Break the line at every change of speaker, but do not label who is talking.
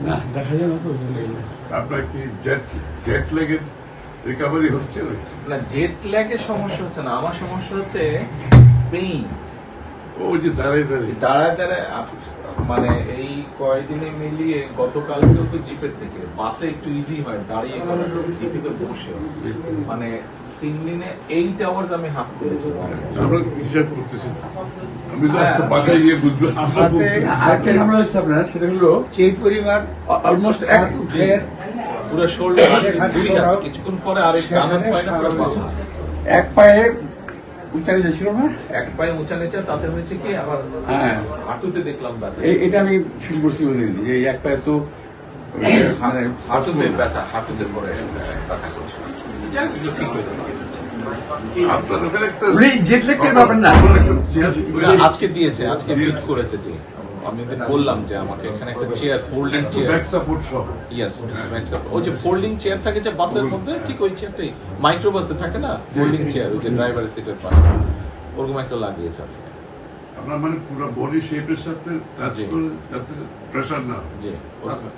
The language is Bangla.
না দেখা যায় না তো।
আপনার কি জেট ল্যাগের রিকভারি হচ্ছে
না, জেট ল্যাগের সমস্যা হচ্ছে না, আমার সমস্যা হচ্ছে পেইন।
ওই যে দাঁড়ায় দাঁড়ায়
দাঁড়ায় দাঁড়ায় মানে এই কয়দিনে মিলিয়ে গতকালকেও তো জিপের থেকে বাসে একটু ইজি হয় দাঁড়িয়ে করা, জিপে তো বসে মানে 3 দিনে 8 আওয়ার্স আমি হাফ করেছি।
আমরা হিসাব করতেছি, আমি তো একটা বাসায় গিয়ে বুঝবো। আমরা বলতেছি
আরেকটা ঝামেলা হচ্ছে আপনার, সেটা হলো
সেই পরিবার
অলমোস্ট
পুরো শোল্ডার কিছুক্ষণ পরে আরেক ডানের পায়টা পুরো বাঁকা।
এক পায়ে উঁচা নিচে ছিল না।
এক পায়ে উঁচা নিচা, তাতে হয়েছে কি আবার
হ্যাঁ,
হাঁটুতে দেখলাম ব্যথা।
এটা আমি ফিল করছি বলিনি যে এই এক পায়ে তো মানে
হাঁটুতে ব্যথা, হাঁটুতে পরে ব্যথা করছে। যাই হোক, এগুলো ঠিক হয়ে যাবে।
আপনার ওখানে একটা
জেট ল্যাগ টের পাবেন না।
আজকে দিয়েছে, আজকে ফিক্স করেছে যে আমি ওদের বললাম যে আমাকে এখানে একটা chair, folding chair,
back support সহ
ইয়েস, ওই যে ফোল্ডিং চেয়ার থাকে যে বাসের মধ্যে, ঠিক ওই চেয়ারটাই মাইক্রো বাসে থাকে না, ফোল্ডিং চেয়ার, ওই যে ড্রাইভারের সিটের পাশে, ওরকম একটা লাগিয়েছে আজকে।
আপনার মানে পুরো বডি শেপের সাথে টাচ
জি।
করে যাতে প্রেশার না হয়।
জি, ওরকম।